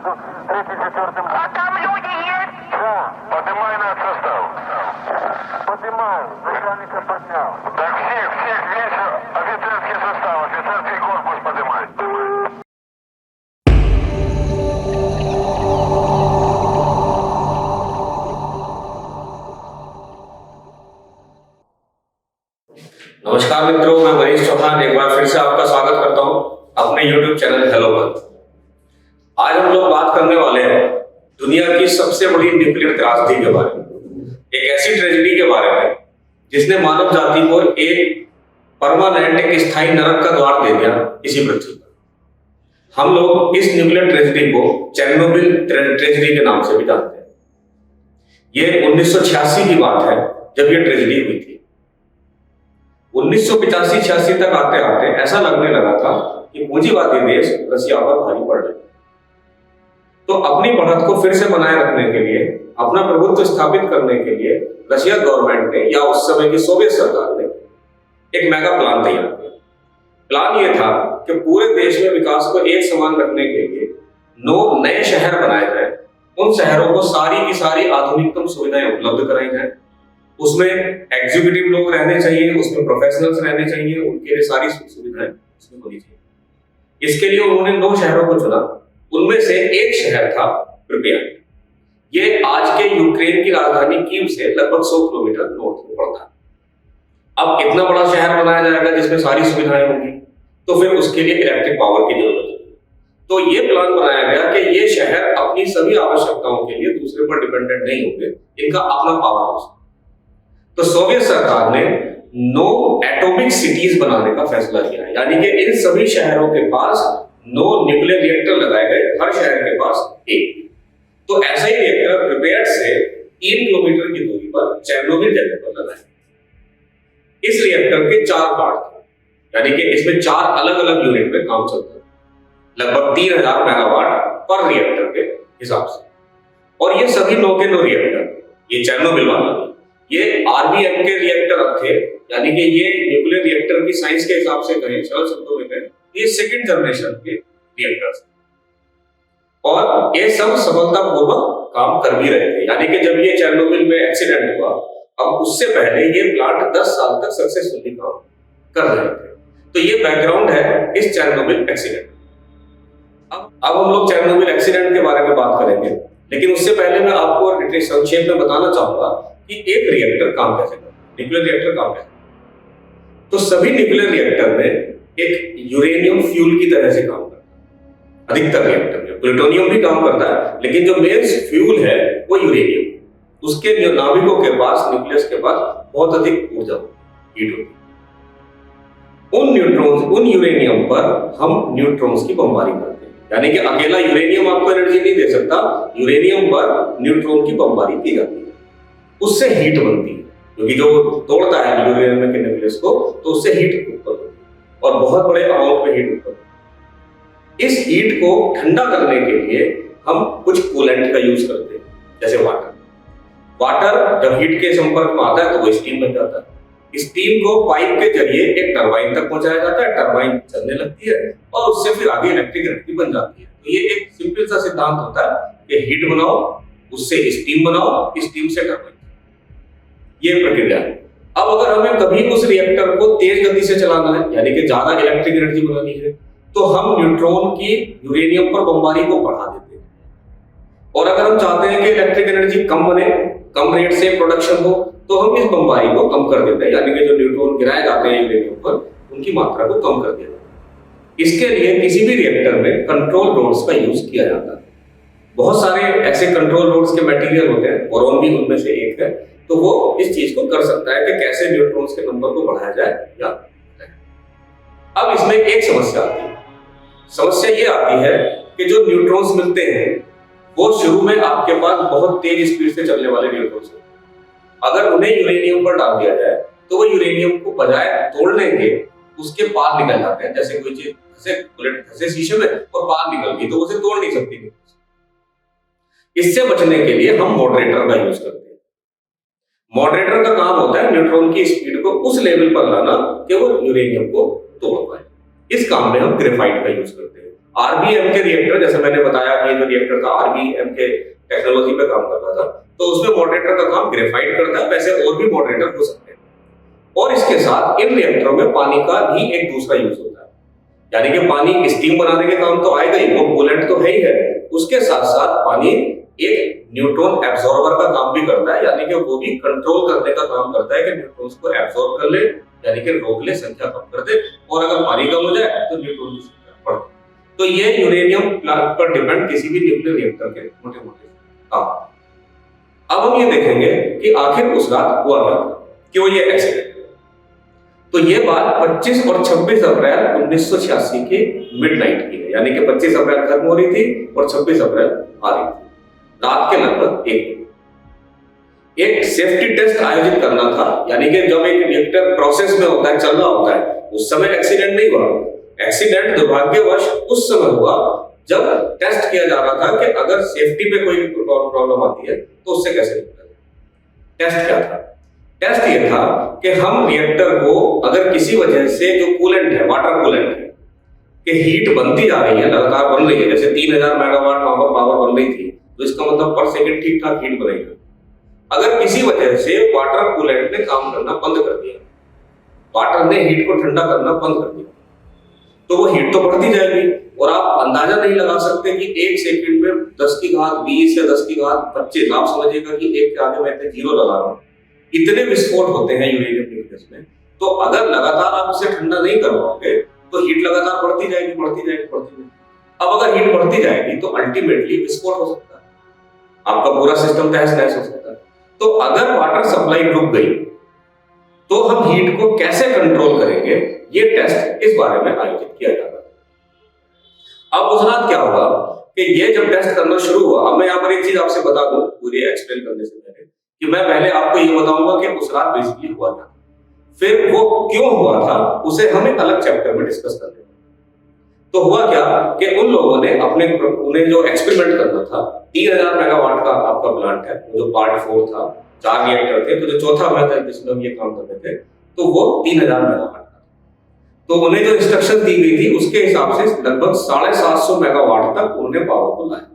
сразу третий, четвертым. А там люди есть? Да, поднимай наш состав. Поднимаю, начальника поднял. Так всех, весь офицерский состав, офицерский корпус поднимай. नमस्कार मित्रों, मैं मनीष चौहान एक बार फिर से आपका स्वागत करता हूं अपने YouTube चैनल हेलो पर। आज हम लोग बात करने वाले हैं दुनिया की सबसे बड़ी न्यूक्लियर त्रासदी के बारे में, एक ऐसी ट्रेजेडी के बारे में जिसने मानव जाति को एक परमानेंट, एक स्थायी नरक का द्वार दे दिया इसी पृथ्वी पर। हम लोग इस न्यूक्लियर ट्रेजेडी को चेरनोबिल ट्रेजेडी के नाम से भी जानते हैं। ये 1986 की बात है जब ये ट्रेजेडी हुई थी। 1985-86 तक आते आते ऐसा लगने लगा था कि पूंजीवादी देश रशिया पर भारी पड़ रहे। तो अपनी बढ़त को फिर से बनाए रखने के लिए, अपना प्रभुत्व स्थापित करने के लिए रशिया गवर्नमेंट ने या उस समय की सोवियत सरकार ने एक मेगा प्लान तैयार किया। प्लान ये था कि पूरे देश में विकास को एक समान रखने के लिए 9 नए शहर बनाए जाए। उन शहरों को सारी की सारी आधुनिकतम सुविधाएं उपलब्ध कराई जाए। उसमें एग्जीक्यूटिव लोग रहने चाहिए, उसमें प्रोफेशनल्स रहने चाहिए, उनके लिए सारी सुविधाएं उसमें होनी चाहिए। इसके लिए उन्होंने 9 शहरों को चुना। उनमें से एक शहर था प्रिपेयट। ये आज के यूक्रेन की राजधानी कीव से लगभग 100 किलोमीटर नॉर्थ में पड़ता है। अब इतना बड़ा शहर बनाया जाएगा जिसमें सारी सुविधाएं होंगी, तो फिर उसके लिए इलेक्ट्रिक पावर की जरूरत होगी। तो ये प्लान बनाया गया कि ये शहर अपनी सभी आवश्यकताओं के लिए दूसरे पर डिपेंडेंट नहीं होंगे, इनका अपना पावर हाउस। तो सोवियत सरकार ने 9 एटॉमिक सिटीज बनाने का फैसला किया, यानी कि इन सभी शहरों के पास 9 न्यूक्लियर रिएक्टर लगाए गए, हर शहर के पास एक। तो ऐसा ही रिएक्टर प्रिपेयट से 3 किलोमीटर की दूरी पर चेरनोबिल जगह पर लगाए। इस रिएक्टर के 4 पार्ट थे, यानी कि इसमें 4 अलग अलग यूनिट में काम चलता है, लगभग 3000 मेगावाट पर रिएक्टर के हिसाब से। और ये सभी 9 के 9 रिएक्टर, ये चेरनोबिल वाला ये आरबीएम के रिएक्टर थे, यानी कि ये न्यूक्लियर रिएक्टर की साइंस के हिसाब से कहें, सरल शब्दों में कहें, ये सेकंड जनरेशन के रिएक्टर्स और ये सब सफलतापूर्वक काम कर भी रहे थे। यानी कि जब ये चेरनोबिल में एक्सीडेंट हुआ, अब उससे पहले ये प्लांट 10 साल तक सक्सेसफुली काम कर रहे थे। तो ये बैकग्राउंड है इस चेरनोबिल एक्सीडेंट। अब हम लोग चेरनोबिल एक्सीडेंट के बारे में बात करेंगे, लेकिन उससे पहले मैं आपको संक्षेप में बताना चाहूंगा कि एक रिएक्टर काम कैसे करता है, न्यूक्लियर रिएक्टर काम कैसे करता है। तो सभी न्यूक्लियर रिएक्टर में एक यूरेनियम फ्यूल की तरह से काम करता है। अधिकतर रिएक्टर में प्लूटोनियम भी काम करता है, लेकिन जो मेन फ्यूल है वो यूरेनियम। उसके नाभिकों के पास, न्यूक्लियस के पास बहुत अधिक ऊर्जा हीट होती है। उन न्यूट्रॉन्स, उन यूरेनियम पर हम न्यूट्रॉन्स की बमबारी करते हैं, यानी कि अकेला यूरेनियम आपको एनर्जी नहीं दे सकता, यूरेनियम पर न्यूट्रॉन की बमबारी की जाती है। उससे हीट बनती है, क्योंकि जो तोड़ता है यूरेनियम के न्यूक्लियस को, तो उससे हीट उत्पन्न होती है और बहुत बड़े अमाउंट में हीट उत्पन्न होती है। इस हीट को ठंडा करने के लिए हम कुछ कूलेंट का यूज करते हैं, जैसे वाटर जब हीट के संपर्क में आता है तो वो स्टीम बन जाता है। स्टीम को पाइप के जरिए एक टरबाइन तक पहुंचाया जाता है, टरबाइन चलने लगती है और उससे फिर आगे इलेक्ट्रिक एनर्जी बन जाती है। तो ये एक सिंपल सा सिद्धांत होता है कि हीट बनाओ, उससे स्टीम बनाओ, स्टीम से टरबाइन, ये प्रक्रिया है। अब अगर हमें कभी उस रिएक्टर को तेज गति से चलाना है, यानी कि ज्यादा इलेक्ट्रिक एनर्जी बनानी है, तो हम न्यूट्रॉन की यूरेनियम पर बमबारी को बढ़ा देते हैं। और अगर हम चाहते हैं कि इलेक्ट्रिक एनर्जी कम बने, कम रेट से प्रोडक्शन हो, तो हम इस बमबारी को कम कर देते हैं, यानी कि जो न्यूट्रॉन गिराए जाते हैं यूरेनियम पर, उनकी मात्रा को कम कर देते हैं। इसके लिए किसी भी रिएक्टर में कंट्रोल रोड्स का यूज किया जाता है। बहुत सारे ऐसे कंट्रोल रोड्स के मटेरियल होते हैं, बोरॉन भी उनमें से एक है। तो वो इस चीज को कर सकता है कि कैसे न्यूट्रॉन्स के नंबर को बढ़ाया जाए या अब इसमें एक समस्या आती है। समस्या ये आती है कि जो न्यूट्रॉन्स मिलते हैं वो शुरू में आपके पास बहुत तेज स्पीड से चलने वाले न्यूट्रॉन्स हैं। अगर उन्हें यूरेनियम पर डाल दिया जाए तो वो यूरेनियम को बजाय तोड़ने के उसके पार निकल जाते हैं। जैसे कोई चीज फंसे शीशे में और पार निकल गई तो उसे तोड़ नहीं सकती। इससे बचने के लिए हम मॉडरेटर का यूज करते हैं। मॉडरेटर का काम होता है न्यूट्रॉन की स्पीड को उस लेवल पर लाना कि वो यूरेनियम को तोड़ पाए। इस काम में हम ग्रेफाइट का यूज करते हैं। आरबीएम के रिएक्टर, जैसे मैंने बताया कि में रिएक्टर था, RBM के टेक्नोलॉजी पे काम कर रहा था, तो उसमें मॉडरेटर का काम ग्रेफाइट करता है, वैसे और भी मॉडरेटर हो सकते हैं। और इसके साथ इन रिएक्टरों में पानी का भी एक दूसरा यूज होता है, यानी कि पानी स्टीम बनाने के काम तो आएगा ही, वो कूलेंट तो है ही है, उसके साथ साथ पानी एक न्यूट्रॉन एब्जॉर्बर का काम भी करता है, यानी कि वो भी कंट्रोल करने का काम करता है कि न्यूट्रॉन्स को एब्जॉर्ब कर ले, यानी कि रोक ले, संख्या कम कर दे, और अगर पानी कम हो जाए तो न्यूट्रॉन की संख्या बढ़ जाए। तो ये यूरेनियम प्लांट पर डिपेंड किसी भी न्यूक्लियर रिएक्टर के मोटे-मोटे काम। अब हम ये देखेंगे कि आखिर उस रात हुआ क्या था, क्यों ये एक्सीडेंट हुआ। तो ये बात 25 और 26 अप्रैल 1986 के मिडनाइट की है, यानी कि 25 अप्रैल खत्म हो रही थी और 26 अप्रैल आ रही थी, रात के लगभग 1 बजे। एक सेफ्टी टेस्ट आयोजित करना था, यानी कि जब एक रिएक्टर प्रोसेस में होता है, चल रहा होता है, उस समय एक्सीडेंट नहीं हुआ। एक्सीडेंट दुर्भाग्यवश उस समय हुआ जब टेस्ट किया जा रहा था कि अगर सेफ्टी पे कोई प्रॉब्लम आती है तो उससे कैसे निपटा जाए। टेस्ट क्या था? टेस्ट ये था कि हम रिएक्टर को अगर किसी वजह से जो कूलेंट है, वाटर कूलेंट है, कि हीट बनती जा रही है, लगातार बन रही है, जैसे 3000 मेगावाट पावर बन रही थी, तो इसका मतलब पर सेकंड ठीक ठाक हीट बनेगी। अगर किसी वजह से वाटर कूलेंट ने काम करना बंद कर दिया, वाटर ने हीट को ठंडा करना बंद कर दिया, तो वो हीट तो बढ़ती जाएगी, और आप अंदाजा नहीं लगा सकते कि 1 सेकंड में 10 की घात 20 या 10 की घात 25, आप समझिएगा कि 1 के आगे मैं इतने जीरो लगा रहा हूं, इतने विस्फोट होते हैं यूरेनियम न्यूक्लियस में। तो अगर लगातार आप उसे ठंडा नहीं कर पाओगे तो हीट लगातार बढ़ती जाएगी, बढ़ती जाएगी, बढ़ती जाएगी। अब अगर हीट बढ़ती जाएगी तो अल्टीमेटली विस्फोट हो सकता है, आपका पूरा सिस्टम तहस नहस हो सकता है। तो अगर वाटर सप्लाई रुक गई तो हम हीट को कैसे कंट्रोल करेंगे, ये टेस्ट इस बारे में आयोजित किया जा रहा है। अब उस रात क्या हुआ कि ये जब टेस्ट करना शुरू हुआ, अब मैं यहाँ पर एक चीज आपसे बता दूं पूरी एक्सप्लेन करने से पहले, कि मैं पहले आपको ये बताऊंगा कि उस रात बेसिकली हुआ क्या, फिर वो क्यों हुआ था उसे हम एक अलग चैप्टर में डिस्कस कर लेंगे। तो हुआ क्या कि उन लोगों ने उन्हें जो एक्सपेरिमेंट करना था, 3000 मेगावाट का आपका प्लांट है, जो पार्ट 4 था, 4 रिएक्टर थे, तो जो चौथा मेथड जिसमें हम ये काम कर रहे थे, तो वो 3000 मेगावाट था। तो उन्हें जो इंस्ट्रक्शन दी गई थी उसके हिसाब से लगभग 750 मेगावाट तक उन्होंने पावर को लाया,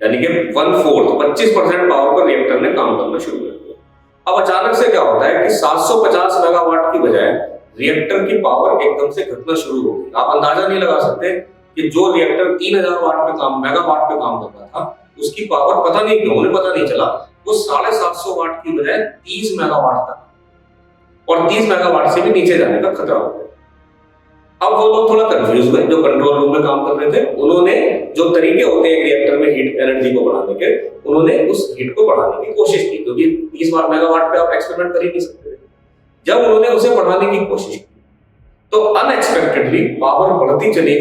यानी कि 1/4 25% पावर पर रिएक्टर ने काम करना शुरू कर दिया। अब अचानक से क्या होता है कि 750 मेगावाट की बजाय रिएक्टर की पावर एकदम से घटना शुरू हो गई। आप अंदाजा नहीं लगा सकते कि जो रिएक्टर 3000 मेगावाट पे काम कर रहा था, उसकी पावर पता नहीं क्यों, उन्हें पता नहीं चला, वो 750 वाट की बजाय 30 मेगावाट तक, और 30 मेगावाट से भी नीचे जाने का खतरा हो गया। अब वो लोग थोड़ा कंफ्यूज हुए, जो कंट्रोल रूम में काम कर रहे थे, उन्होंने जो तरीके होते हैं रिएक्टर में हीट एनर्जी को बढ़ाने के, उन्होंने उस हीट को बढ़ाने की कोशिश की, क्योंकि 30 मेगावाट पे आप एक्सपेरिमेंट कर ही नहीं सकते। जब उन्होंने उसे बढ़ाने की कोशिश की तो अनएक्सपेक्टेडली पावर बढ़ती चली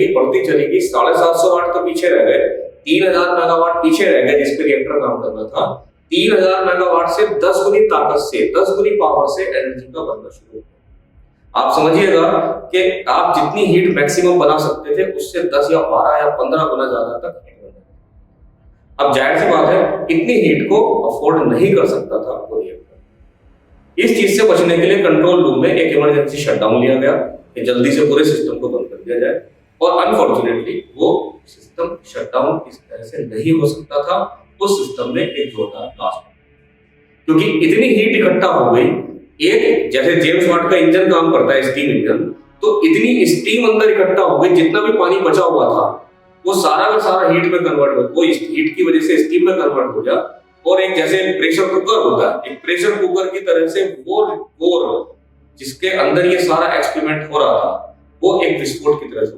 गई, 750 वाट तो पीछे रह गए, 3000 मेगावाट पीछे रह गए जिस पे रिएक्टर काम करना था। 3000 मेगावाट से 10 गुनी ताकत से, 10 गुनी पावर से एनर्जी का बनना शुरू हो। आप समझिएगा कि आप जितनी हीट मैक्सिमम बना सकते थे उससे 10 या 12 या 15 गुना ज्यादा तक हीट बना। अब जाहिर सी बात है, इतनी हीट को अफोर्ड नहीं कर सकता था वो रिएक्टर। इस चीज से बचने के लिए कंट्रोल रूम में एक इमरजेंसी शटडाउन लिया गया कि जल्दी से पूरे सिस्टम को बंद कर दिया जाए, और अनफॉर्चुनेटली वो सिस्टम शटडाउन इस तरह से नहीं हो सकता था। उस सिस्टम में एक जोरदार ब्लास्ट, क्योंकि इतनी हीट इकट्ठा हो गई, एक जैसे जेम्स वाट का इंजन काम करता है, स्टीम इंजन, तो इतनी स्टीम अंदर इकट्ठा हो गई, जितना भी पानी बचा हुआ था वो सारा का सारा हीट में कन्वर्ट हो, वो हीट की वजह से स्टीम में कन्वर्ट हो गया, और एक जैसे प्रेशर कुकर होता है, एक प्रेशर कुकर की तरह से वो जिसके अंदर ये सारा एक्सपेरिमेंट हो रहा था, वो एक विस्फोट की तरह से,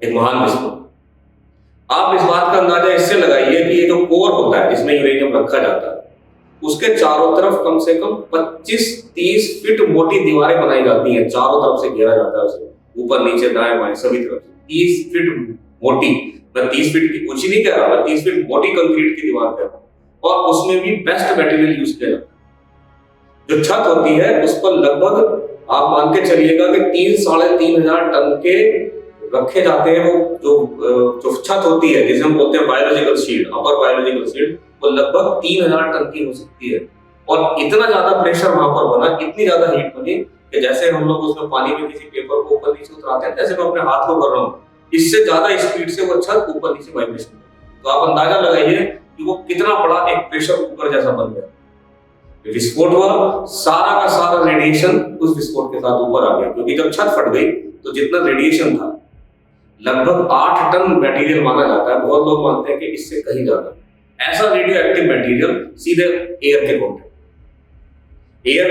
एक महान विस्फोट। आप इस बात का अंदाजा इससे लगाइए कि ये जो कोर होता है जिसमें यूरेनियम रखा जाता है, उसके चारों तरफ कम से कम 25-30 फीट मोटी दीवारें बनाई जाती हैं, चारों तरफ से घेरा जाता है उसे, ऊपर नीचे दाएं बाएं सभी तरफ से 30 फीट मोटी, मैं 30 फीट की ऊंची नहीं कह रहा, मैं 30 फीट मोटी कंक्रीट की दीवार कह रहा हूं, और उसमें भी बेस्ट मटेरियल यूज किया जाता है। जो छत होती है उस पर लगभग आप मान के चलिएगा कि 3-3.5 टन के रखे जाते हैं। वो जो छत होती है जिसे हम बोलते हैं बायोलॉजिकल शील्ड, अपर बायोलॉजिकल शील्ड, वो लगभग 3000 टन की हो सकती है, और इतना ज्यादा प्रेशर वहां पर बना, इतनी ज्यादा हीट बनी कि जैसे हम लोग उसमें पानी में किसी पेपर को ऊपर नीचे उतराते हैं, जैसे मैं अपने हाथ को कर रहा हूँ, इससे ज्यादा स्पीड से वो छत ऊपर नीचे वाइब्रेशन। तो आप अंदाजा लगाइए कि वो कितना बड़ा एक प्रेशर कुकर जैसा बन गया। विस्फोट हुआ, सारा का सारा रेडिएशन उस विस्फोट के साथ ऊपर आ गया, क्योंकि जब छत फट गई तो जितना रेडिएशन था लगभग 8 टन मटेरियल माना जाता है, बहुत लोग मानते हैं कि इससे कहीं ज्यादा। ऐसा रेडियो एक्टिव मटेरियल सीधे एयर के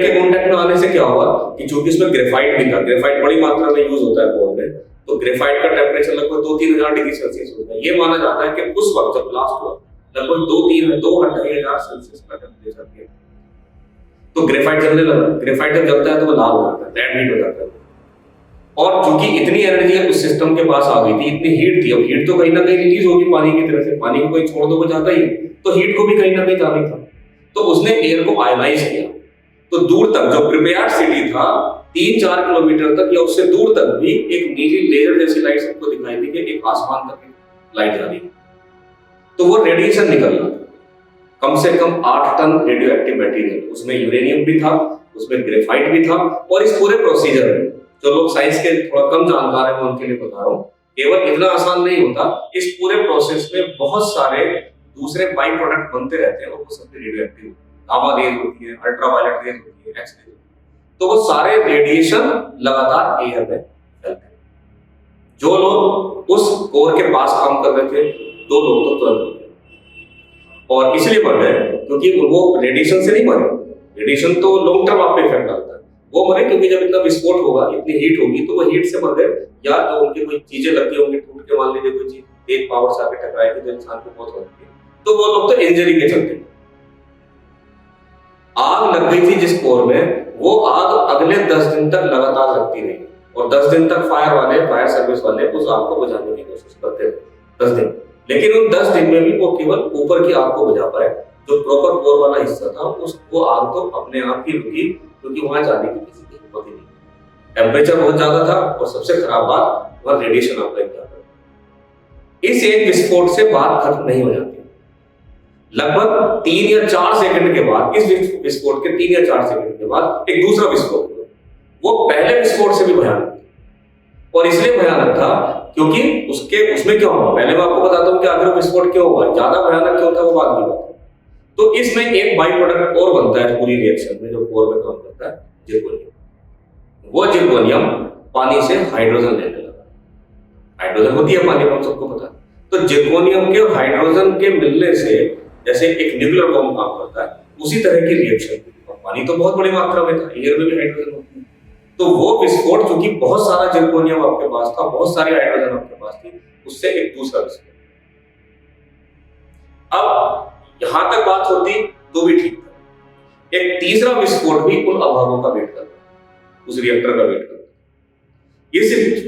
कांटेक्ट में आने से क्या हुआ कि चूंकि इसमें ग्रेफाइट भी था, ग्रेफाइट बड़ी मात्रा में यूज होता है कोर में, तो ग्रेफाइट का टेम्परेचर लगभग 2-3 हजार डिग्री सेल्सियस होता है। ये माना जाता है कि उस वक्त जब ब्लास्ट हुआ लगभग 2-2-2 हजार सेल्सियस का टेम्परेचर था। तो ग्रेफाइट जलने लगा, ग्रेफाइट जब जलता है तो वो लाल हो जाता है, रेड हीट हो जाता है। और चूंकि इतनी एनर्जी उस सिस्टम के पास आ गई थी, इतनी हीट थी, अब हीट तो कहीं ना कहीं रिलीज होगी पानी की तरफ से, पानी को कोई छोड़ दो वो जाता ही, तो हीट को भी कहीं ना कहीं जाना था। तो उसने एयर को आयनाइज किया, तो दूर तक जो प्रिपेयर्ड सिटी था 3-4 किलोमीटर तक या उससे दूर तक भी एक नीली लेजर जैसी लाइट सबको दिखाई दी कि एक आसमान तक लाइट जा रही है। तो वो रेडिएशन निकल रहा था, कम से कम 8 टन रेडियो एक्टिव मटेरियल, उसमें यूरेनियम भी था, उसमें ग्रेफाइट भी था। और इस पूरे प्रोसीजर में जो लोग साइंस के थोड़ा कम जानकार हैं मैं उनके लिए बता रहा हूँ, केवल इतना आसान नहीं होता, इस पूरे प्रोसेस में बहुत सारे दूसरे बाई प्रोडक्ट बनते रहते हैं और वो सब रेडियो एक्टिव, गामा रेज होती है, अल्ट्रावायलेट रेज होती है, एक्स रेज, तो वो सारे रेडिएशन लगातार एयर में फैलते हैं। जो लोग उस कोर के पास काम कर रहे थे 2 लोग तो तुरंत मर गए, और इसलिए मर गए क्योंकि वो रेडिएशन से नहीं मरे, रेडिएशन तो लॉन्ग टर्म आप पे इफेक्ट डालता है, वो मरे क्योंकि जब इतना विस्फोट होगा, इतनी हीट होगी, तो वो हीट से मर गए, या जो उनके कोई चीजें लगी होंगी टूट के, मान लीजिए कोई चीज तेज पावर से आके टकराएगी तो इंसान की मौत हो जाती है, तो वो लोग तो इंजरी के चलते। आग लग गई थी जिस कोर में, वो आग अगले 10 दिन तक लगातार लगती रही, और 10 दिन तक फायर सर्विस वाले उस आग को बुझाने की कोशिश करते थे 10 दिन। लेकिन उन 10 दिन में भी वो केवल ऊपर की आग को बुझा पाए, जो प्रॉपर कोर वाला हिस्सा था वो आग तो अपने आप ही रुकी, क्योंकि वहां जाने की किसी की हिम्मत ही नहीं, टेम्परेचर बहुत ज्यादा था, और सबसे खराब बात वहां रेडिएशन अप्लाई किया था। इस एक विस्फोट से बात खत्म नहीं हो जाती, लगभग 3 या 4 सेकंड के बाद, इस विस्फोट के 3 या 4 सेकंड के बाद एक दूसरा विस्फोट हुआ। वो पहले विस्फोट से भी भयानक था, और इसलिए भयानक था क्योंकि उसमें क्या हुआ, पहले मैं आपको बताता हूं कि आखिर विस्फोट क्यों हुआ, ज्यादा भयानक क्यों था वो बाद की बात है। तो इसमें एक बाई प्रोडक्ट और बनता है पूरी रिएक्शन में जो कोर में काम करता है, जिर्कोनियम। वो जिर्कोनियम पानी से हाइड्रोजन लेने लगा, हाइड्रोजन होती है पानी में, हम सबको पता है। तो जिर्कोनियम के हाइड्रोजन के मिलने से जैसे एक न्यूक्लियर बम काम करता है, उसी तरह की रिएक्शन, और पानी तो बहुत बड़ी मात्रा में था, एयर में भी हाइड्रोजन होती है, तो वो विस्फोट चूंकि बहुत सारा जिर्कोनियम आपके पास था, बहुत सारी हाइड्रोजन आपके पास थी, उससे एक दूसरा विस्फोट। अब यहां तक बात होती तो भी ठीक था, एक तीसरा विस्फोट भी उन अभावों का वेट करता, उस रिएक्टर का वेट करता। इस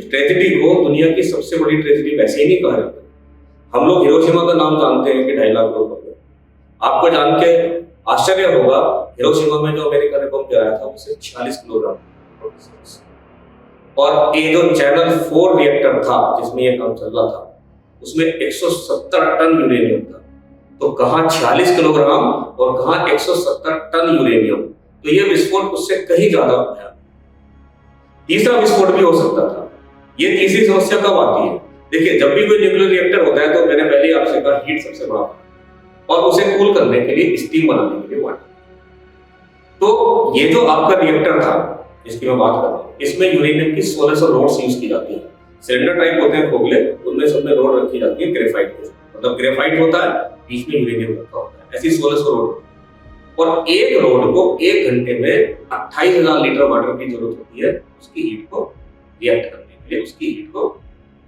ट्रेजेडी को दुनिया की सबसे बड़ी ट्रेजेडी वैसे ही नहीं कहा जाता। हम लोग हिरोशिमा का नाम जानते हैं कि 2.5 लाख लोग मर गए, आपको जान के आश्चर्य होगा, हिरोशिमा में जो अमेरिका ने बम गिराया था उसे 46 किलोग्राम, और ये जो चैनल 4 रिएक्टर था जिसमें ये काम चल रहा था, उसमें 170 टन यूरेनियम था। तो कहां 46 किलोग्राम और कहां 170 टन यूरेनियम, तो ये विस्फोट उससे कहीं ज्यादा भयानक। तीसरा विस्फोट भी हो सकता था। ये तीसरी समस्या कब आती है, देखिए जब भी कोई न्यूक्लियर रिएक्टर होता है तो मैंने पहले आपसे कहा हीट सबसे बड़ा, और उसे कूल करने के लिए, स्टीम बनाने के लिए वाटर। तो ये जो आपका रिएक्टर था जिसकी मैं बात कर रहा हूँ, इसमें यूरेनियम की 1600 रोड्स यूज की जाती है, सिलेंडर टाइप होते हैं खोखले, उनमें सब में रोड रखी जाती है ग्रेफाइट के, मतलब ग्रेफाइट होता है, बीच में यूरेनियम रखा होता है, ऐसी 1600 रोड, और एक रोड को 1 घंटे में 28,000 लीटर वाटर की जरूरत होती है उसकी हीट को रिएक्ट करने के लिए, उसकी हीट को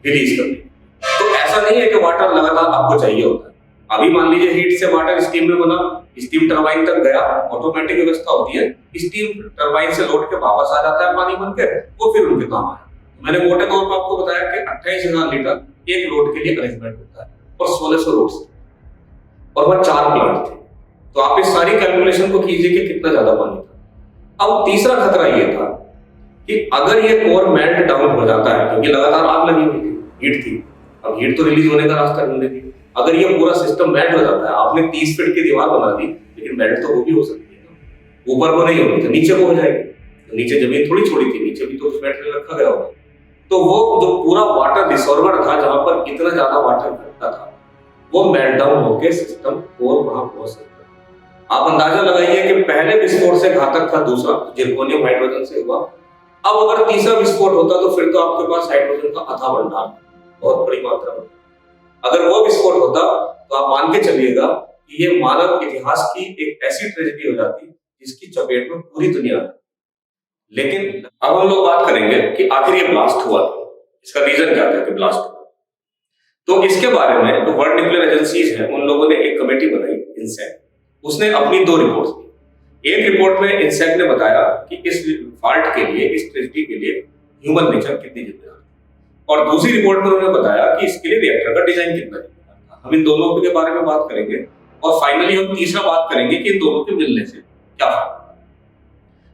रिलीज करने के लिए। तो ऐसा नहीं है कि वाटर लगातार आपको चाहिए होता है। अभी मान लीजिए हीट से वाटर स्टीम में बना, स्टीम टरबाइन तक गया, ऑटोमेटिक व्यवस्था होती है, स्टीम टरबाइन से लौट के वापस आ जाता है पानी बनकर, वो फिर उनके काम आया। मैंने मोटे तौर पर आपको बताया कि 28,000 लीटर एक रोड के लिए अरेंजमेंट होता है, और 1600 रोड थे, और वह 4 प्लांट थे। तो आप इस सारी कैलकुलेशन को कीजिए कि कितना ज्यादा पानी था। अब तीसरा खतरा यह था कि अगर ये कोर मेल्ट डाउन हो जाता है, क्योंकि लगातार आग लगी हुई थी, हीट थी, अब हीट तो रिलीज होने का रास्ता नहीं थी, अगर ये पूरा सिस्टम मेल्ट हो जाता है, आपने 30 फीट की दीवार बना दी, लेकिन मेल्ट तो वो भी हो सकती है ना, ऊपर को नहीं होगी तो नीचे को हो जाएगी, तो नीचे जमीन थोड़ी छोड़ी थी, नीचे भी तो कुछ मेटेरियल रखा गया होगा। तो वो जो पूरा वाटर रिसर्वर था, जहां पर इतना ज्यादा वाटर घटता था, वो मेल्ट डाउन होकर सिस्टम और वहां पहुंच सकता है। आप अंदाजा लगाइए कि पहले विस्फोट से घातक था दूसरा, जिर्कोनियम हाइड्रोजन से हुआ। अब अगर तीसरा विस्फोट होता तो फिर तो आपके पास हाइड्रोजन का अथाह भंडार, बहुत बड़ी मात्रा में। अगर वो विस्फोट होता तो आप मान के चलिएगा कि ये मानव इतिहास की एक ऐसी ट्रेजेडी हो जाती जिसकी चपेट में पूरी दुनिया है। लेकिन अब हम लोग बात करेंगे कि आखिर ये ब्लास्ट हुआ, इसका रीजन क्या था कि ब्लास्ट हुआ। तो इसके बारे में जो वर्ल्ड न्यूक्लियर एजेंसीज है उन लोगों ने एक कमेटी बनाई, इनसैक। उसने अपनी 2 रिपोर्ट्स दी। एक रिपोर्ट में इनसैक ने बताया कि इस फॉल्ट के लिए, इस ट्रेजेडी के लिए ह्यूमन नेचर कितनी जिम्मेदार है, और दूसरी रिपोर्ट में उन्होंने बताया कि इसके लिए रिएक्टर का डिजाइन कितना जिम्मेदार था। हम इन दोनों के बारे में बात करेंगे और फाइनली हम तीसरा बात करेंगे कि इन दोनों के मिलने से क्या फायदा।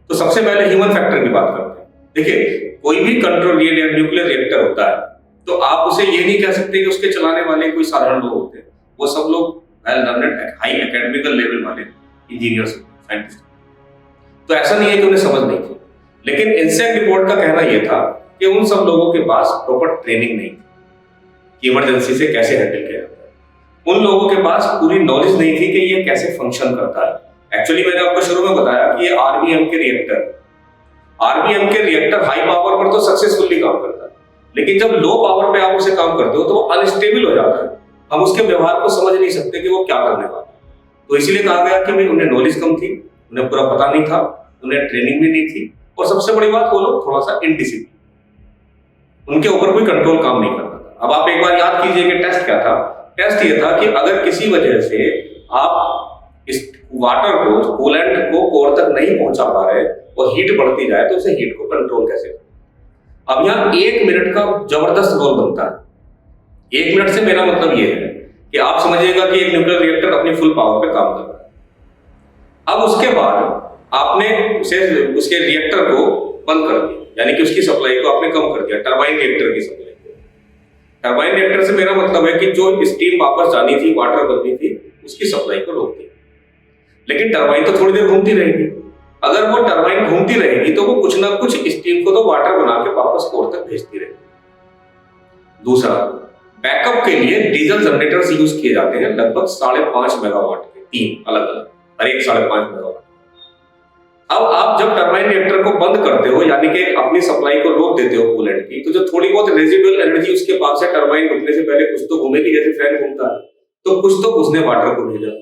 तो सबसे पहले ह्यूमन फैक्टर की बात करते हैं। देखिए, कोई भी कंट्रोल न्यूक्लियर रिएक्टर होता है तो आप उसे ये नहीं कह सकते कि उसके चलाने वाले कोई साधारण लोग होते हैं। वो सब लोग well learned, high academical level वाले इंजीनियर्स, साइंटिस्ट। तो ऐसा नहीं है कि उन्हें समझ नहीं थी। लेकिन इनसैक रिपोर्ट का कहना यह था कि उन सब लोगों के पास प्रॉपर ट्रेनिंग नहीं थी कि इमरजेंसी से कैसे हैंडल किया जाता है। उन लोगों के पास पूरी नॉलेज नहीं थी कि ये कैसे फंक्शन करता है। एक्चुअली मैंने आपको शुरू में बताया कि ये आरबीएम के रिएक्टर हाई पावर पर तो सक्सेसफुली काम करता है, लेकिन जब लो पावर पे आप उसे काम करते हो तो वो अनस्टेबल हो जाता है। हम उसके व्यवहार को समझ नहीं सकते कि वो क्या करने वाला है। तो इसीलिए कहा गया कि भाई उन्हें नॉलेज कम थी, उन्हें पूरा पता नहीं था, उन्हें ट्रेनिंग भी नहीं थी, और सबसे बड़ी बात वो लोग थोड़ा सा इनडिसिप्लिन, उनके ऊपर कोई कंट्रोल काम नहीं करता था। अब आप एक बार याद कीजिए कि टेस्ट क्या था। टेस्ट ये था कि अगर किसी वजह से आप इस वाटर को, कूलेंट को कोर तक नहीं पहुंचा पा रहे और हीट बढ़ती जाए तो उसे हीट को कंट्रोल कैसे करें। अब यहाँ 1 मिनट का जबरदस्त रोल बनता है। 1 मिनट से मेरा मतलब ये है कि आप समझिएगा कि एक न्यूक्लियर रिएक्टर अपनी फुल पावर पे काम कर रहा है। अब उसके बाद आपने उसके रिएक्टर को बंद कर दिया, यानी कि उसकी सप्लाई को आपने कम कर दिया, टरबाइन रिएक्टर की सप्लाई को। टरबाइन रिएक्टर से मेरा मतलब है कि जो स्टीम वापस जानी थी, वाटर बननी थी, उसकी सप्लाई को रोक दिया। लेकिन टरबाइन तो थोड़ी देर घूमती रहेगी। अगर वो टरबाइन घूमती रहेगी तो वो कुछ ना कुछ स्टीम को तो वाटर बना के वापस कोर तक भेजती रहेगी। दूसरा, बैकअप के लिए डीजल जनरेटर्स यूज किए जाते हैं, लगभग 5.5 मेगावाट के, 3 अलग अलग, हर एक 5.5 मेगावाट। अब आप जब टरबाइन रिएक्टर को बंद करते हो, यानी कि अपनी सप्लाई को रोक देते हो कूलेंट की, तो जो थोड़ी बहुत रेजिडुअल एनर्जी उसके पास है, टरबाइन रुकने से पहले कुछ तो घूमेगी, जैसे फैन घूमता है, तो कुछ तो उसने वाटर को भेजा।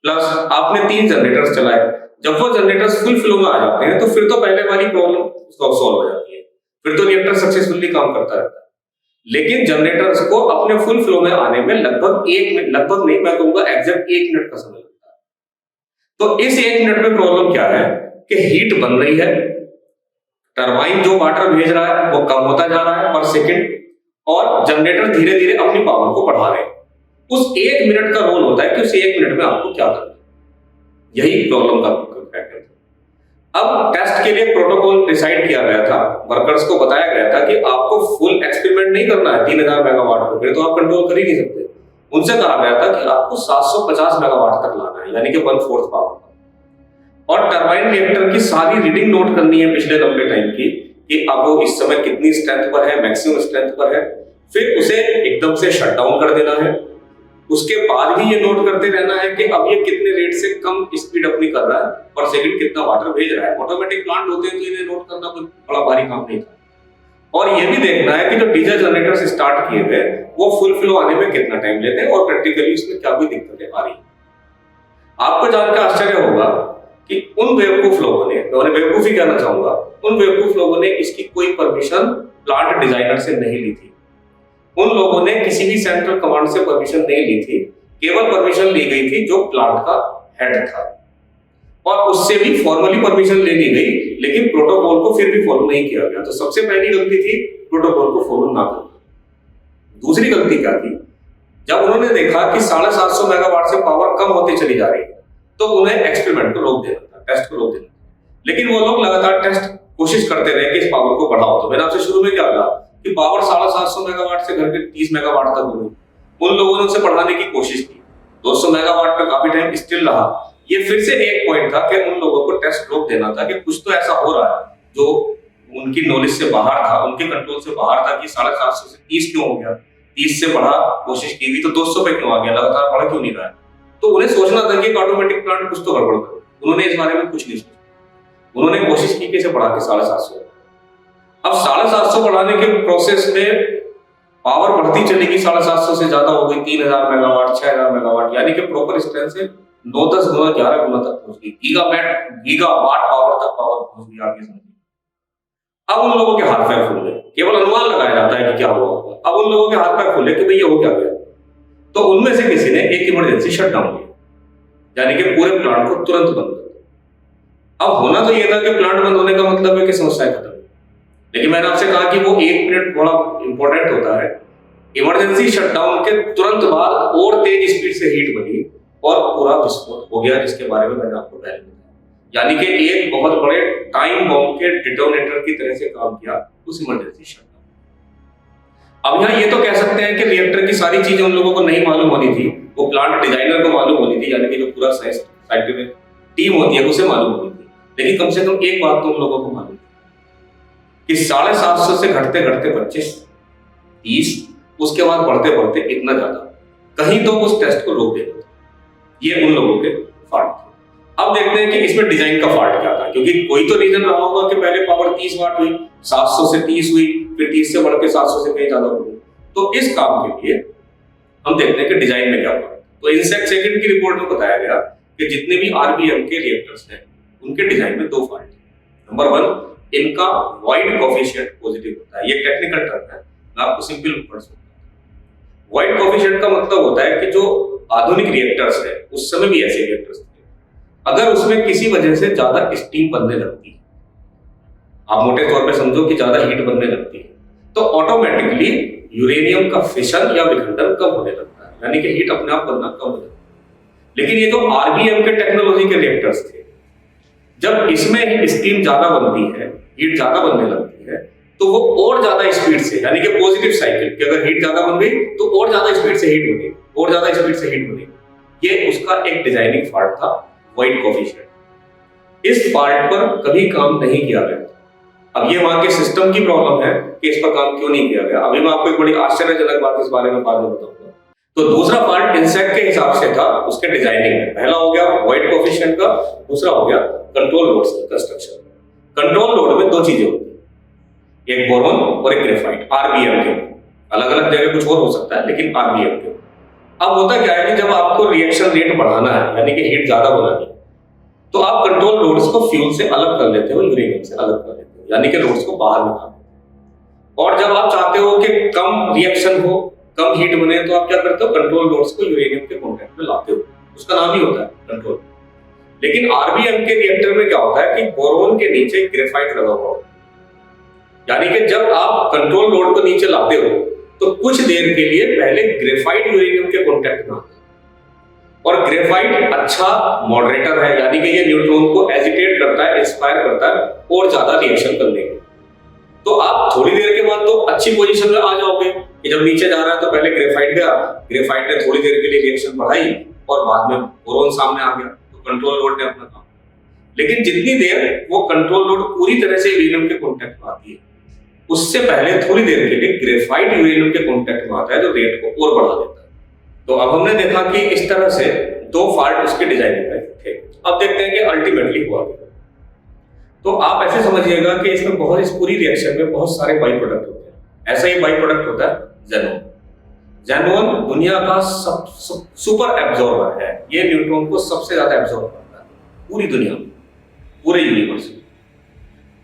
प्लस आपने 3 जनरेटर्स चलाए। जब वो जनरेटर्स फुल फ्लो में आ जाते हैं तो फिर तो पहले वाली प्रॉब्लम सॉल्व हो जाती है, फिर तो रिएक्टर सक्सेसफुली काम करता रहता है। लेकिन जनरेटर्स को अपने फुल फ्लो में आने में लगभग 1 मिनट, लगभग नहीं, मैं कहूंगा एग्जैक्ट 1 मिनट का समय लगता है। तो इस 1 मिनट में प्रॉब्लम क्या है कि हीट बन रही है, टरबाइन जो वाटर भेज रहा है वो कम होता जा रहा है पर सेकंड, और जनरेटर धीरे धीरे अपनी पावर को बढ़ा रहे हैं। उस 1 मिनट का रोल होता है कि उस 1 मिनट में आपको क्या करना है। यही प्रॉब्लम का फैक्टर था। अब टेस्ट के लिए प्रोटोकॉल डिसाइड किया गया था, वर्कर्स को बताया गया था कि आपको फुल एक्सपेरिमेंट नहीं करना है 3000 मेगावाट पर, फिर तो आप कंट्रोल कर ही नहीं सकते। उनसे कहा गया था कि आपको 750 मेगावाट तक लाना है, यानी कि 1/4 पावर। और टरबाइन रिएक्टर की सारी रीडिंग नोट करनी है पिछले लंबे टाइम की, कि अब वो इस समय कितनी स्ट्रेंथ पर है, मैक्सिमम स्ट्रेंथ पर है। फिर उसे एकदम से शट डाउन कर देना है। उसके बाद भी ये नोट करते रहना है कि अब ये कितने रेट से कम स्पीड अपनी कर रहा है, पर सेकंड कितना वाटर भेज रहा है। ऑटोमेटिक प्लांट होते हैं तो इन्हें नोट करना कोई बड़ा भारी काम नहीं था। और ये भी देखना है कि जो डीजल जनरेटर्स स्टार्ट किए गए वो फुल फ्लो आने में कितना टाइम लेते हैं और प्रैक्टिकली उसमें क्या कोई दिक्कतें आ रही। आपको जानकर आश्चर्य होगा कि उन बेवकूफ लोगों ने, मैं उन्हें बेवकूफ ही कहना चाहूंगा, उन बेवकूफ लोगों ने इसकी कोई परमिशन प्लांट डिजाइनर से नहीं ली थी। उन लोगों ने किसी भी सेंट्रल कमांड से परमिशन नहीं ली थी, केवल परमिशन ली गई थी जो प्लांट का हेड था, और उससे भी फॉर्मली परमिशन ले ली गई, लेकिन प्रोटोकॉल को फिर भी फॉलो नहीं किया गया। तो सबसे पहली गलती थी प्रोटोकॉल को फॉलो ना करना। दूसरी गलती क्या थी, जब उन्होंने देखा कि 750 मेगावाट से पावर कम होती चली जा रही है तो उन्हें एक्सपेरिमेंट को रोक देना था, टेस्ट को रोक देना था। लेकिन वो लोग लगातार टेस्ट कोशिश करते रहे कि इस पावर को बढ़ाओ। तो मैंने आपसे शुरू में क्या कहा कि पावर 750 मेगावाट से घर के 30 मेगावाट तक हो गई। उन लोगों ने उसे बढ़ाने की कोशिश की, 200 मेगावाट पे काफी टाइम स्टिल रहा। ये फिर से एक पॉइंट था कि उन लोगों को टेस्ट रोक देना था कि कुछ तो ऐसा हो रहा है जो उनकी नॉलेज से बाहर था, उनके कंट्रोल से बाहर था, कि 750 से 30 क्यों हो गया। 30 से बढ़ा, कोशिश की हुई तो 200 पे क्यों आ गया, लगातार बढ़ क्यों नहीं रहा है। तो उन्हें सोचना था कि ऑटोमेटिक प्लांट कुछ तो गड़बड़ करो। उन्होंने इस बारे में कुछ नहीं सोचा। उन्होंने कोशिश की कैसे बढ़ा के 750। अब 750 बढ़ाने के प्रोसेस में पावर बढ़ती चलेगी, 750 से ज्यादा हो गई, 3000 मेगावाट, 6000 मेगावाट, यानी कि प्रॉपर स्ट्रेंथ से 9-10 गुना, 11 गुना तक पहुंच गई। गीगावाट पावर तक पावर पहुंच गई, आगे समझिए। अब उन लोगों के हाथ पैर फूल गए। केवल अनुमान लगाया जाता है कि क्या हुआ होगा। अब उन लोगों के हाथ पैर फूले कि भाई ये हो क्या गया। तो उनमें से किसी ने एक इमरजेंसी शटडाउन किया, यानी कि पूरे प्लांट को तुरंत बंद कर दिया। अब होना तो यह था कि प्लांट बंद होने का मतलब है कि समस्या खत्म, लेकिन मैंने आपसे कहा कि वो 1 मिनट बड़ा इंपॉर्टेंट होता है। इमरजेंसी शटडाउन के तुरंत बाद और तेज स्पीड से हीट बनी और पूरा विस्फोट हो गया, जिसके बारे में मैंने आपको पहले बताया। यानी कि एक बहुत बड़े टाइम बॉम्ब के डिटोनेटर की तरह से काम किया उस इमरजेंसी शटडाउन। अब यहाँ ये तो कह सकते हैं कि रिएक्टर की सारी चीजें उन लोगों को नहीं मालूम होनी थी, वो प्लांट डिजाइनर को मालूम होनी थी, यानी कि जो पूरा साइंटिफिक टीम होती है उसे मालूम होनी थी। लेकिन कम से कम एक बात तो उन लोगों को मालूम थी कि 750 से घटते घटते 25, 30, उसके बाद बढ़ते बढ़ते इतना ज्यादा, कहीं तो उस टेस्ट को रोक देना। ये उन लोगों के फॉल्ट थे। अब देखते हैं कि इसमें डिजाइन का फॉल्ट क्या था, क्योंकि कोई तो रीजन रहा होगा कि पहले पावर 30 वाट हुई, 700 से 30 हुई, फिर 30 से बढ़ के 700 से कहीं ज्यादा हुई। तो इस काम के लिए हम देखते हैं कि डिजाइन में क्या हुआ। तो इनसेट सेकंड की रिपोर्ट में बताया गया कि जितने भी आरबीएम के रिएक्टर्स हैं उनके डिजाइन में 2 फॉल्ट है। नंबर 1, इनका वॉइड कोफिशिएंट पॉजिटिव होता है। ये टेक्निकल टर्म है, मैं आपको सिंपल वर्ड्स में वॉइड कोफिशिएंट का मतलब होता है कि जो आधुनिक रिएक्टर्स है, उस समय भी ऐसे रिएक्टर्स थे, अगर उसमें किसी वजह से ज्यादा स्टीम बनने लगती है, आप मोटे तौर पे समझो कि ज्यादा हीट बनने लगती है, तो ऑटोमेटिकली यूरेनियम का फिशन या विखंडन कम होने लगता है, यानी कि हीट अपने आप बनना कम हो जाता है। लेकिन ये जो आरबीएम के टेक्नोलॉजी के रिएक्टर्स थे, जब इसमें स्टीम ज्यादा बनती है, हीट ज्यादा बनने लगती है, तो वो और ज्यादा स्पीड से, यानी कि पॉजिटिव साइकिल कि अगर हीट ज्यादा बन गई तो और ज्यादा स्पीड से हीट बनेगी, और ज्यादा स्पीड से हीट बनेगी। ये उसका एक डिजाइनिंग फॉल्ट था, वॉइड कोफिशिएंट। इस फॉल्ट पर कभी काम नहीं किया गया। अब ये वहां के सिस्टम की प्रॉब्लम है कि इस पर काम क्यों नहीं किया गया। अभी मैं आपको एक बड़ी आश्चर्यजनक बात इस बारे में बाद में बताऊंगा। तो दूसरा फॉल्ट इनसेट के हिसाब से था, उसके डिजाइनिंग में। पहला हो गया वॉइड कोफिशिएंट का, दूसरा हो गया कंट्रोल लोड्स की कंस्ट्रक्शन। कंट्रोल लोड में 2 चीजें होती है, एक बोरॉन और एक ग्रेफाइट, आरबीएम के। अलग अलग जगह कुछ और हो सकता है, लेकिन आरबीएम के। अब होता क्या है कि जब आपको रिएक्शन रेट बढ़ाना है, यानी कि हीट ज्यादा बनानी है, तो आप कंट्रोल लोड्स को फ्यूल से अलग कर लेते हो, यूरेनियम से अलग कर लेते हो, यानी कि लोड्स को बाहर निकाल देते हो। और जब आप चाहते हो कि कम रिएक्शन हो, कम हीट बने, तो आप क्या करते हो, कंट्रोल लोड्स को यूरेनियम के कॉन्टेक्ट में लाते हो। उसका नाम ही होता है कंट्रोल। लेकिन आरबीएम के रिएक्टर में क्या होता है कि बोरॉन के नीचे ग्रेफाइट लगा हुआ, यानी कि जब आप कंट्रोल लोड को नीचे लाते हो तो कुछ देर के लिए पहले ग्रेफाइट यूरेनियम के कॉन्टेक्ट में आता है। और ग्रेफाइट अच्छा मॉडरेटर है, यानी कि ये न्यूट्रॉन को एजिटेट करता है, इंस्पायर करता है और ज्यादा रिएक्शन करने के। तो आप थोड़ी देर के बाद तो अच्छी पोजीशन में आ जाओगे कि जब नीचे जा रहा है तो पहले ग्रेफाइट गया, ग्रेफाइट ने थोड़ी देर के लिए रिएक्शन बढ़ाई और बाद में बोरॉन सामने आ गया, तो कंट्रोल लोड ने अपना काम। लेकिन जितनी देर वो कंट्रोल लोड पूरी तरह से यूरेनियम के कॉन्टेक्ट में आती है, उससे पहले थोड़ी देर के लिए ग्रेफाइट यूरेनियम के कॉन्टेक्ट में आता है, जो रेट को और बढ़ा देता है। तो अब हमने देखा कि इस तरह से 2 फॉल्ट उसके डिजाइनिंग में थे। अब देखते हैं कि अल्टीमेटली हुआ क्या। तो आप ऐसे समझिएगा कि इसमें बहुत, इस पूरी रिएक्शन में बहुत सारे बाई प्रोडक्ट होते हैं। ऐसा ही बाई प्रोडक्ट होता है ज़ेनॉन। ज़ेनॉन दुनिया का सुपर एब्जॉर्बर है। ये न्यूट्रॉन को सबसे ज्यादा एब्जॉर्ब करता है पूरी दुनिया में, पूरे यूनिवर्स में।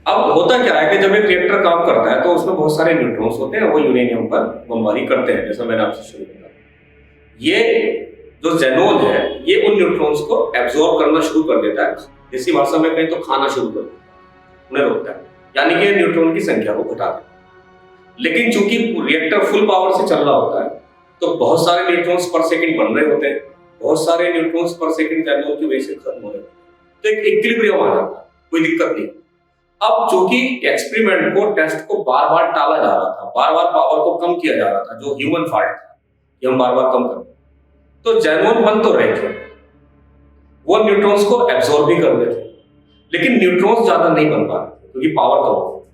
अब होता क्या है कि जब एक रिएक्टर काम करता है तो उसमें बहुत सारे न्यूट्रॉन्स होते हैं, वो यूरेनियम पर बमबारी करते हैं, जैसा मैंने आपसे शुरू किया। ये जो ज़ेनॉन है, ये उन न्यूट्रॉन्स को एब्जॉर्ब करना शुरू कर देता है, इसी भाषा में कहीं तो खाना शुरू कर देता है, उन्हें रोकता है, यानी कि न्यूट्रॉन की संख्या को घटा देता है। लेकिन चूंकि रिएक्टर फुल पावर से चल रहा होता है, तो बहुत सारे न्यूट्रॉन्स पर सेकंड बन रहे होते हैं, बहुत सारे न्यूट्रॉन्स पर सेकंड ज़ेनॉन की वजह से खत्म हो रहे होते हैं, तो एक इक्विलिब्रियम आ जाता है, कोई दिक्कत नहीं। अब चूंकि एक्सपेरिमेंट को, टेस्ट को बार बार टाला जा रहा था, बार बार पावर को कम किया जा रहा था, जो ह्यूमन फॉल्ट था कि हम बार बार कम कर, तो ज़ेनॉन बन तो रहे थे, वो न्यूट्रॉन्स को एब्जॉर्ब भी कर रहे थे, लेकिन न्यूट्रॉन्स ज्यादा नहीं बन पा रहे थे क्योंकि पावर कम हो।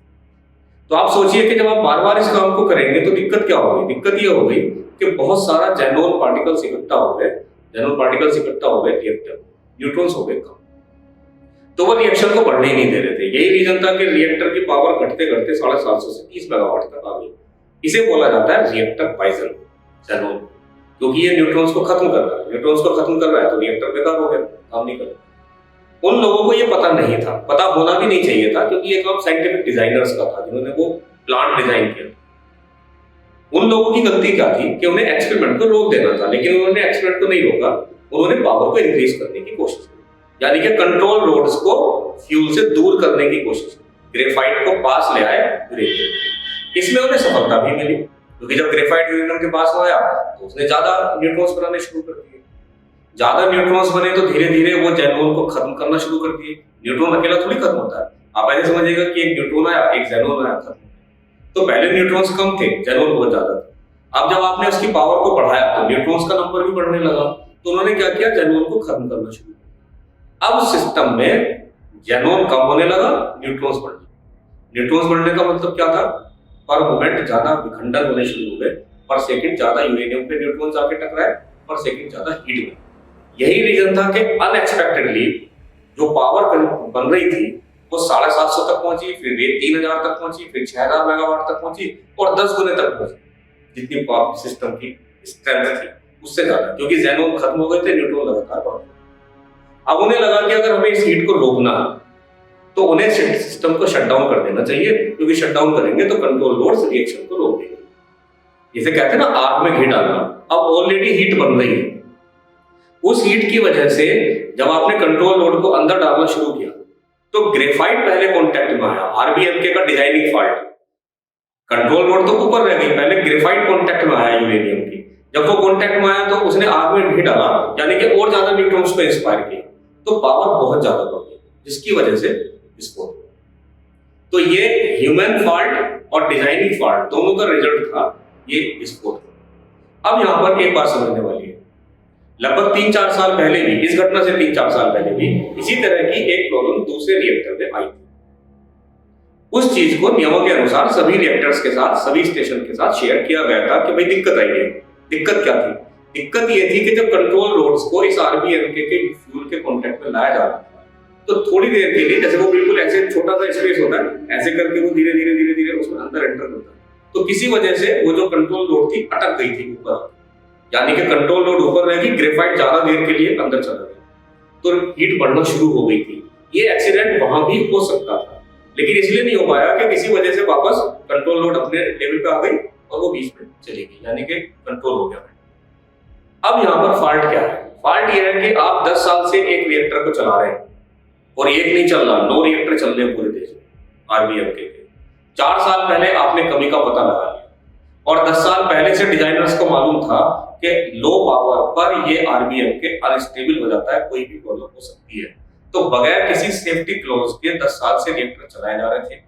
तो आप सोचिए कि जब आप बार बार इस काम को करेंगे तो दिक्कत क्या होगी? दिक्कत ये हो गई कि बहुत सारा जेनोन पार्टिकल्स इकट्ठा हो गए, रिएक्टर न्यूट्रॉन्स हो गए कम, तो वो रिएक्शन को बढ़ने ही नहीं दे रहे थे। यही रीजन था कि रिएक्टर की पावर घटते घटते 750 से 30 मेगावाट तक आ गई। इसे बोला जाता है रिएक्टर पॉइजन, जेनोन, क्योंकि ये न्यूट्रॉन्स को खत्म कर रहा है। न्यूट्रॉन्स को खत्म कर रहा है तो रिएक्टर बेकार हो गया, काम नहीं कर रहा। उन लोगों को ये पता नहीं था, पता होना भी नहीं चाहिए था, क्योंकि ये काम साइंटिफिक डिजाइनर्स का था जिन्होंने वो प्लांट डिजाइन किया। उन लोगों की गलती क्या थी कि उन्हें एक्सपेरिमेंट को रोक देना था, लेकिन उन्होंने एक्सपेरिमेंट को नहीं रोका, उन्होंने पावर को इंक्रीज करने की कोशिश की, यानी कि कंट्रोल रोड्स को फ्यूल से दूर करने की कोशिश की। ग्रेफाइट को पास ले आए यूरेनियम, इसमें उन्हें सफलता भी मिली, क्योंकि जब ग्रेफाइट यूरेनियम के पास आया तो उसने ज्यादा न्यूट्रॉन्स बनाने शुरू कर दिए। ज्यादा न्यूट्रॉन्स बने तो धीरे धीरे वो जेनोन को खत्म करना शुरू कर दिए। न्यूट्रॉन अकेला थोड़ी खत्म होता है, आप ऐसे समझिएगा कि एक न्यूट्रॉन आया, एक जेनोन आया, खत्म। तो पहले न्यूट्रॉन्स कम थे, जेनोन बहुत ज्यादा थे। अब जब आपने उसकी पावर को बढ़ाया तो न्यूट्रॉन्स का नंबर भी बढ़ने लगा, तो उन्होंने क्या किया, जेनोन को खत्म करना शुरू किया। अब सिस्टम में जेनोन कम होने लगा, न्यूट्रॉन्स बढ़ने। न्यूट्रॉन्स बढ़ने का मतलब क्या था, पर मोमेंट ज्यादा विखंडन होने शुरू हो गए, पर सेकंड ज्यादा यूरेनियम पे न्यूट्रॉन्स आके टकराए, पर सेकंड ज्यादा हीट में। यही रीजन था कि अनएक्सपेक्टेडली जो पावर बन रही थी वो 750 तक पहुंची, फिर 3000 तक पहुंची, फिर 6000 मेगावाट तक पहुंची और 10 गुने तक पहुंची। जितनी पावर सिस्टम की स्ट्रेंथ थी उससे ज्यादा, क्योंकि जेनोन खत्म हो गए थे, न्यूट्रॉन लगातार बढ़ रहे। अब उन्हें लगा कि अगर हमें इस हीट को रोकना तो उन्हें सिस्टम को शट डाउन कर देना चाहिए, क्योंकि शट डाउन करेंगे तो कंट्रोल लोड्स रिएक्शन को रोक देंगे। जिसे कहते हैं ना आग में घी डालना। अब ऑलरेडी हीट बन रही है, उस हीट की वजह से जब आपने कंट्रोल लोड को अंदर डालना शुरू किया तो ग्रेफाइट पहले कांटेक्ट में आया। आरबीएमके का डिजाइनिंग फॉल्ट, कंट्रोल लोड तो ऊपर रह गई, पहले ग्रेफाइट कांटेक्ट में आया यूरेनियम की। जब वो कांटेक्ट में आया तो उसने आग में घी डाला, यानी कि और ज्यादा न्यूट्रॉन्स को इंस्पायर किया, तो पावर बहुत ज्यादा बढ़ गई, जिसकी वजह से विस्फोट हुआ। तो ये ह्यूमन फॉल्ट और डिजाइनिंग फॉल्ट दोनों का रिजल्ट था ये विस्फोट। अब यहां पर एक बात समझने वाली है, लगभग 3-4 साल पहले भी, इस घटना से 3-4 साल पहले भी इसी तरह की एक प्रॉब्लम दूसरे रिएक्टर में आई थी। उस चीज को नियमों के अनुसार सभी रिएक्टर्स के साथ, सभी स्टेशन के साथ शेयर किया गया था कि भाई दिक्कत आई है। दिक्कत क्या थी? दिक्कत ये थी कि जब कंट्रोल रोड्स को इस आरबीएमके के फ्यूल के कांटेक्ट में लाया जा रहा था तो थोड़ी देर के लिए, जैसे वो बिल्कुल ऐसे छोटा सा स्पेस होता है, ऐसे करके वो धीरे धीरे उसमें अंदर एंटर होता है, तो किसी वजह से वो जो कंट्रोल रोड थी अटक गई थी ऊपर, यानी कि कंट्रोल लोड ऊपर रहेगी, ग्रेफाइट ज्यादा देर के लिए अंदर चला गया, तो हीट बढ़ना शुरू हो गई थी। ये एक्सीडेंट वहां भी हो सकता था, लेकिन इसलिए नहीं हो पाया कि किसी वजह से वापस कंट्रोल लोड अपने लेवल पे आ गई और वो बीच में चली गई, यानी कि कंट्रोल हो गया। अब यहाँ पर फॉल्ट क्या है? फॉल्ट ये है कि आप 10 साल से एक रिएक्टर को चला रहे हैं और एक नहीं चल रहा, 9 रिएक्टर चल रहे हैं पूरे देश में आरबीएमके के। 4 साल पहले आपने कमी का पता लगा लिया और 10 साल पहले से डिजाइनर्स को मालूम था कि लो पावर पर ये आरबीएमके अनस्टेबल हो जाता है, कोई भी प्रॉब्लम हो सकती है। तो बगैर किसी सेफ्टी क्लॉज के 10 साल से रिएक्टर चलाए जा रहे थे।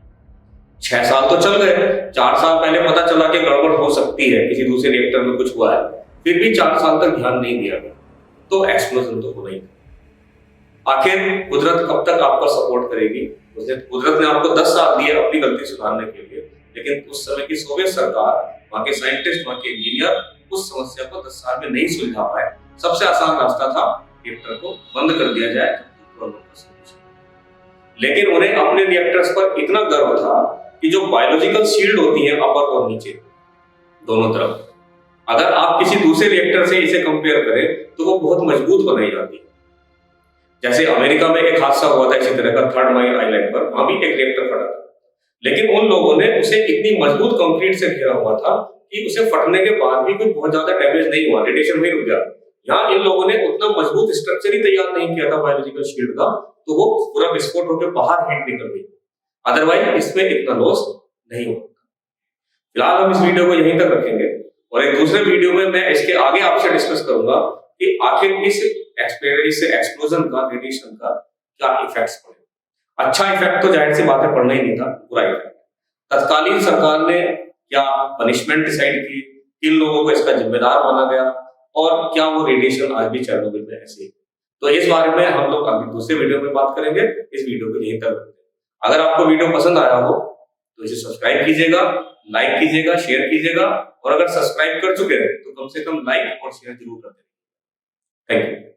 6 साल तो चल गए, 4 साल पहले पता चला कि गड़बड़ हो सकती है, किसी दूसरे रिएक्टर में कुछ हुआ है, फिर भी 4 साल तक ध्यान नहीं दिया गया, तो एक्सप्लोजन तो होना ही था। आखिर कुदरत कब तक आपका सपोर्ट करेगी? कुदरत ने आपको 10 साल दिए अपनी गलती सुधारने के लिए, लेकिन उस समय की सोवियत सरकार, वहां के साइंटिस्ट, वहां के इंजीनियर उस समस्या को 10 साल में नहीं सुलझा पाए। सबसे आसान रास्ता था रिएक्टर को बंद कर दिया जाए, लेकिन उन्हें अपने रिएक्टर्स पर इतना गर्व था कि जो बायोलॉजिकल शील्ड होती है अपर और नीचे दोनों तरफ, अगर आप किसी दूसरे रिएक्टर से इसे कंपेयर करें तो वो बहुत मजबूत बनाई जाती है। जैसे अमेरिका में एक हादसा हुआ था इसी तरह का, 3rd माइल आइलैंड पर, वहां भी एक रिएक्टर फटा था, लेकिन उन लोगों ने उसे इतनी मजबूत कंक्रीट से घेरा हुआ था कि उसे फटने के बाद भी कोई बहुत ज्यादा डैमेज नहीं हुआ, रेडिएशन नहीं रुक गया। यहाँ इन लोगों ने उतना मजबूत स्ट्रक्चर ही तैयार नहीं किया था बायोलॉजिकल शील्ड का, तो वो पूरा विस्फोट होकर बाहर हीट निकल गई, अदरवाइज इसमें इतना लॉस नहीं होता। फिलहाल हम इस वीडियो को यहीं तक रखेंगे और एक दूसरे वीडियो में मैं इसके आगे आपसे डिस्कस करूंगा कि आखिर इस एक्सप्लोजन का, रेडिएशन का क्या इफेक्ट्स पड़े। अच्छा इफेक्ट तो जाहिर सी बात है पड़ना ही नहीं था, बुरा इफेक्ट। तत्कालीन सरकार ने क्या पनिशमेंट डिसाइड की, किन लोगों को इसका जिम्मेदार माना गया और क्या वो रेडिएशन आज भी चेरनोबिल में ऐसे ही, तो इस बारे में हम लोग अभी दूसरे वीडियो में बात करेंगे। इस वीडियो को यहीं तक रखते हैं। अगर आपको वीडियो पसंद आया हो तो इसे सब्सक्राइब कीजिएगा, लाइक कीजिएगा, शेयर कीजिएगा, और अगर सब्सक्राइब कर चुके हैं तो कम से कम लाइक और शेयर जरूर करते हैं। Thank you.